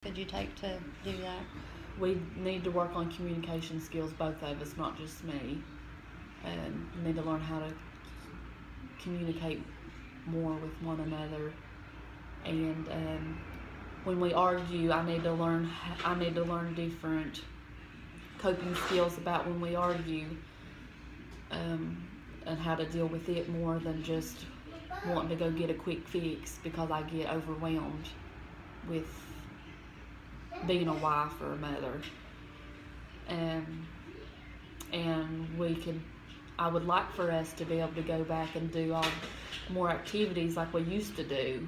could you take to do that? We need to work on communication skills, both of us, not just me. We need to learn how to communicate more with one another. And when we argue, I need to learn different coping skills about when we argue, and how to deal with it more than just wanting to go get a quick fix because I get overwhelmed with being a wife or a mother. And I would like for us to be able to go back and do all more activities like we used to do.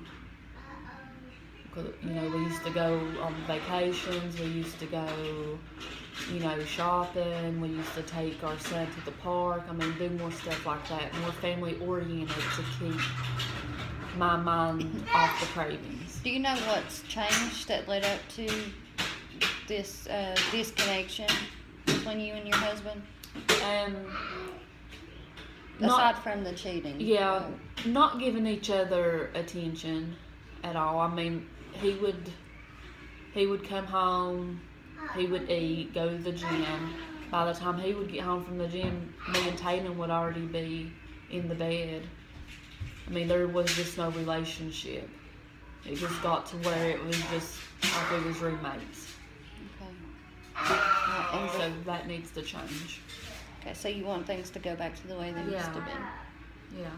We used to go on vacations, we used to go, shopping, we used to take our son to the park. Do more stuff like that, more family oriented to keep my mind off the cravings. Do you know what's changed that led up to this disconnection between you and your husband? Aside from the cheating. Yeah, not giving each other attention at all. He would come home, he would eat, go to the gym. By the time he would get home from the gym, me and Tatum would already be in the bed. There was just no relationship. It just got to where it was just like we was roommates. Okay. And so that needs to change. Okay, so you want things to go back to the way they used to be. Yeah.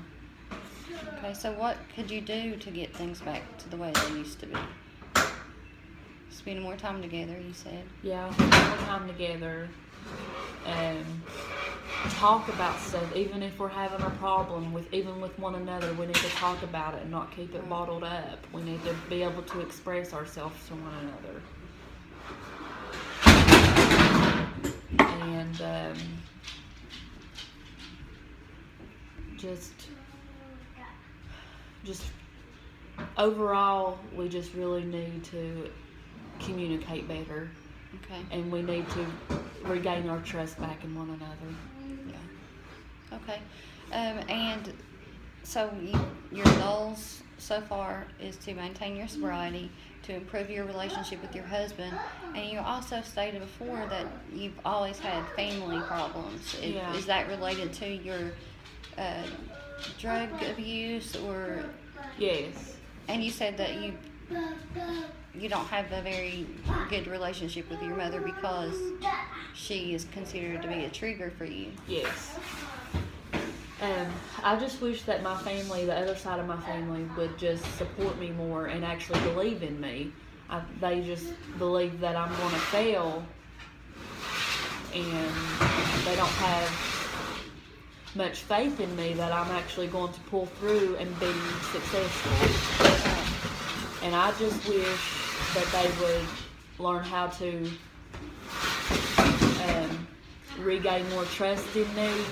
Okay, so what could you do to get things back to the way they used to be? Spend more time together, you said. Yeah, more time together. Talk about stuff. Even if we're having a problem with one another, we need to talk about it and not keep it bottled up. We need to be able to express ourselves to one another. And just overall, we just really need to communicate better. Okay. And we need to regain our trust back in one another. Yeah. Okay. And so your goals so far is to maintain your sobriety, to improve your relationship with your husband, and you also stated before that you've always had family problems. Yeah. Is that related to your drug abuse or? Yes. And you said that you don't have a very good relationship with your mother because she is considered to be a trigger for you. Yes. I just wish that my family, the other side of my family, would just support me more and actually believe in me. They just believe that I'm going to fail, and they don't have much faith in me that I'm actually going to pull through and be successful. And I just wish that they would learn how to regain more trust in me,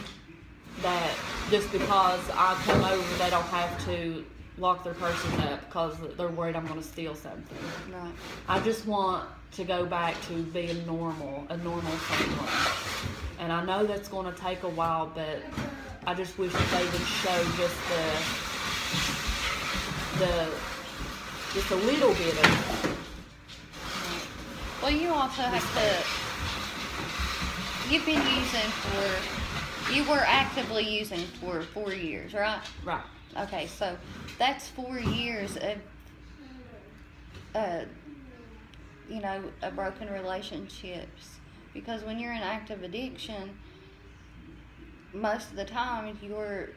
that just because I come over, they don't have to lock their person up because they're worried I'm going to steal something. Right. I just want to go back to being normal family. And I know that's going to take a while, but I just wish that they would show just a little bit of it. Well, you also you were actively using for 4 years, right? Right. Okay, so that's 4 years of, a broken relationships. Because when you're in active addiction, most of the time you're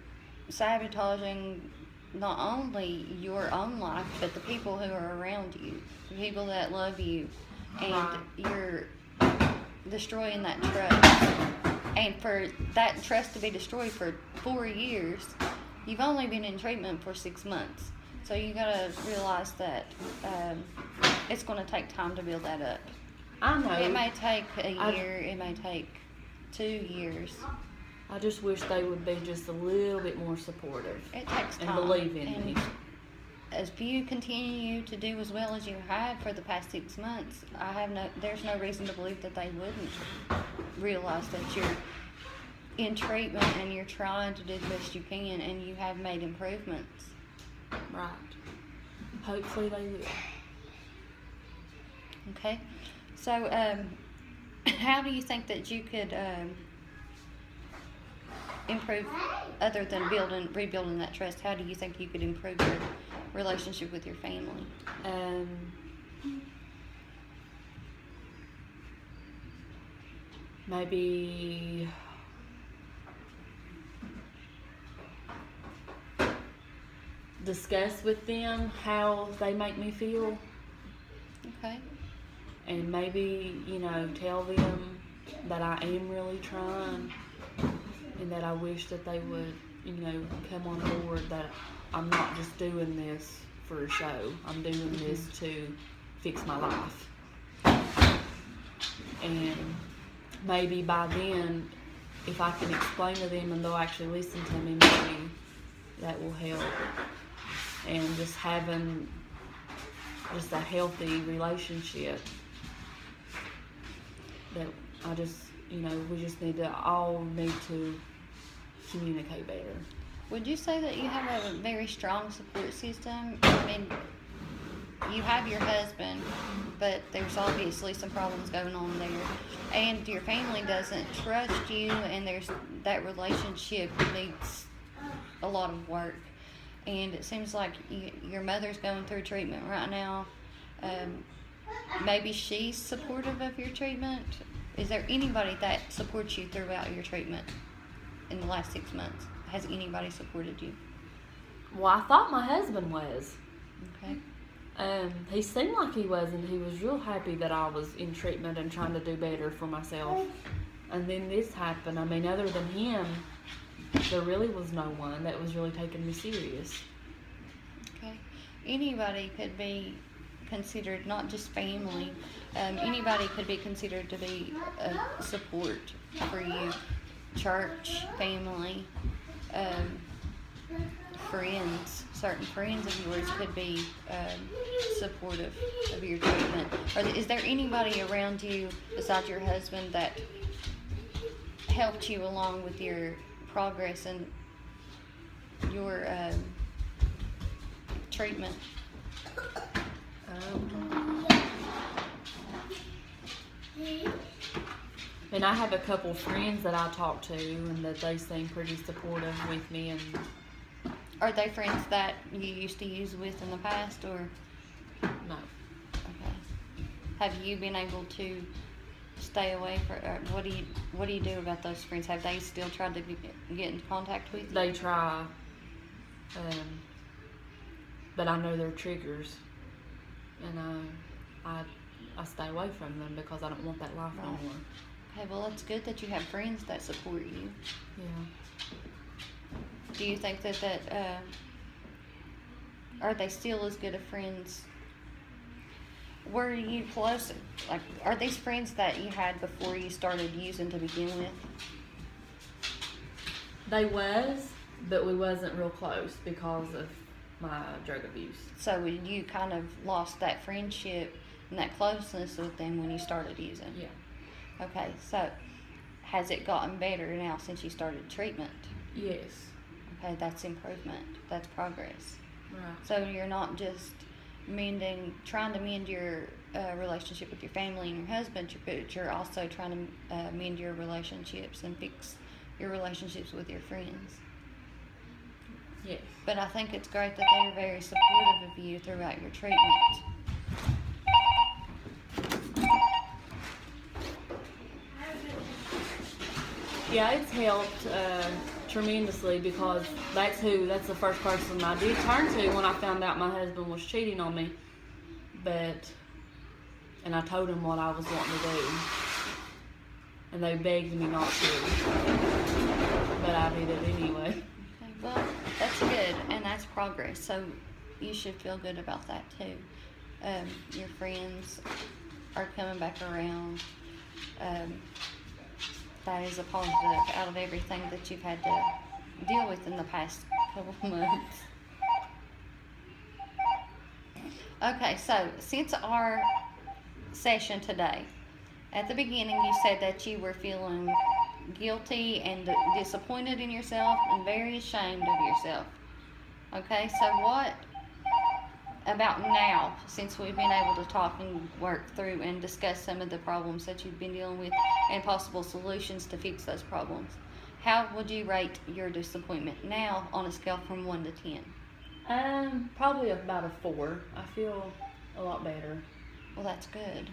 sabotaging not only your own life, but the people who are around you, the people that love you, and you're destroying that trust. And for that trust to be destroyed for 4 years, you've only been in treatment for 6 months. So you gotta realize that it's going to take time to build that up. I know. It may take a year, it may take 2 years. I just wish they would be just a little bit more supportive. It takes time. And believe in me. As you continue to do as well as you have for the past 6 months, there's no reason to believe that they wouldn't realize that you're in treatment and you're trying to do the best you can and you have made improvements. Right. Hopefully they will. Okay. So, how do you think that you could improve, other than rebuilding that trust? How do you think you could improve your relationship with your family? Um, maybe discuss with them how they make me feel, Okay. and maybe, tell them that I am really trying, and that I wish that they would, come on board, that I'm not just doing this for a show. I'm doing this to fix my life. And maybe by then, if I can explain to them and they'll actually listen to me, maybe that will help. And just having just a healthy relationship, that we just all need to communicate better. Would you say that you have a very strong support system? I mean, you have your husband, but there's obviously some problems going on there, and your family doesn't trust you, and there's that relationship needs a lot of work. And it seems like your mother's going through treatment right now. Maybe she's supportive of your treatment. Is there anybody that supports you throughout your treatment in the last 6 months? Has anybody supported you? Well, I thought my husband was. Okay. He seemed like he was, and he was real happy that I was in treatment and trying to do better for myself. And then this happened. I mean, other than him, there really was no one that was really taking me serious. Okay. Anybody could be considered, not just family, anybody could be considered to be a support for you. Church, family, friends, certain friends of yours could be supportive of your treatment. Or is there anybody around you besides your husband that helped you along with your progress and your treatment? And I have a couple friends that I talk to, and that they seem pretty supportive with me. And are they friends that you used to use with in the past, or no? Okay. Have you been able to stay away for? What do you do about those friends? Have they still tried to get in contact with you? They try, but I know their triggers, and I stay away from them because I don't want that life Right. anymore. Okay, well, it's good that you have friends that support you. Yeah. Do you think that are they still as good of friends? Were you close? Like, are these friends that you had before you started using to begin with? They was, but we wasn't real close because of my drug abuse. So you kind of lost that friendship and that closeness with them when you started using? Yeah. Okay, so has it gotten better now since you started treatment? Yes. Okay, that's improvement. That's progress. Right. So you're not just trying to mend your relationship with your family and your husband, but you're also trying to mend your relationships and fix your relationships with your friends. Yes. But I think it's great that they're very supportive of you throughout your treatment. Yeah, it's helped tremendously, because that's the first person I did turn to when I found out my husband was cheating on me. And I told him what I was wanting to do, and they begged me not to, but I did it anyway. Okay, well, that's good, and that's progress, so you should feel good about that too. Your friends are coming back around. That is a positive out of everything that you've had to deal with in the past couple of months. Okay, so since our session today, at the beginning you said that you were feeling guilty and disappointed in yourself and very ashamed of yourself. Okay, so about now, since we've been able to talk and work through and discuss some of the problems that you've been dealing with and possible solutions to fix those problems. How would you rate your disappointment now on a scale from 1 to 10? Probably about a 4. I feel a lot better. Well, that's good.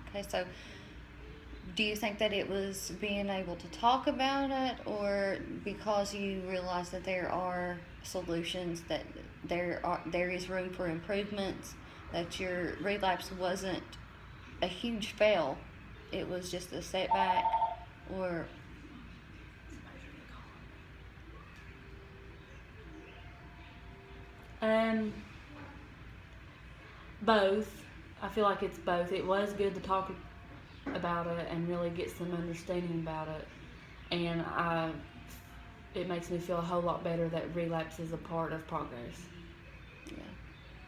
Okay, so do you think that it was being able to talk about it, or because you realize that there are solutions, that there is room for improvements, that your relapse wasn't a huge fail, it was just a setback, or Both. I feel like it's both. It was good to talk about it and really get some understanding about it, and it makes me feel a whole lot better that relapse is a part of progress.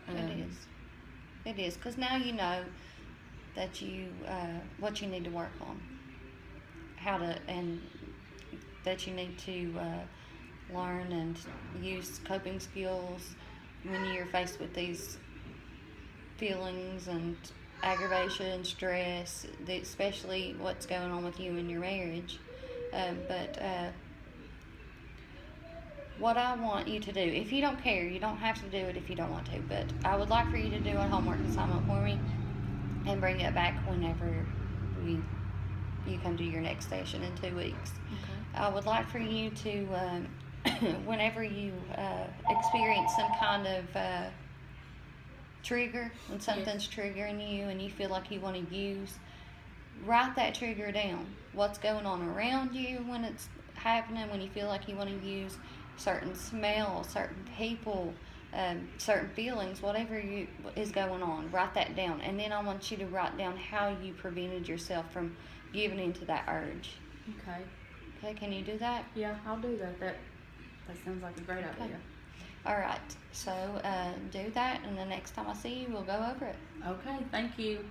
yeah, it is, because now you know that you what you need to work on, how to, and that you need to learn and use coping skills when you're faced with these feelings and aggravation, stress, especially what's going on with you in your marriage. But what I want you to do, if you don't care, you don't have to do it if you don't want to, but I would like for you to do a homework assignment for me and bring it back whenever you come to your next session in 2 weeks. Okay. I would like for you to, whenever you experience some kind of trigger, when something's triggering you and you feel like you want to use, write that trigger down. What's going on around you when it's happening, when you feel like you want to use certain smells, certain people, certain feelings, whatever is going on, write that down. And then I want you to write down how you prevented yourself from giving into that urge. Okay, can you do that? Yeah, I'll do that. That sounds like a great idea. All right, so do that, and the next time I see you, we'll go over it. Okay, thank you.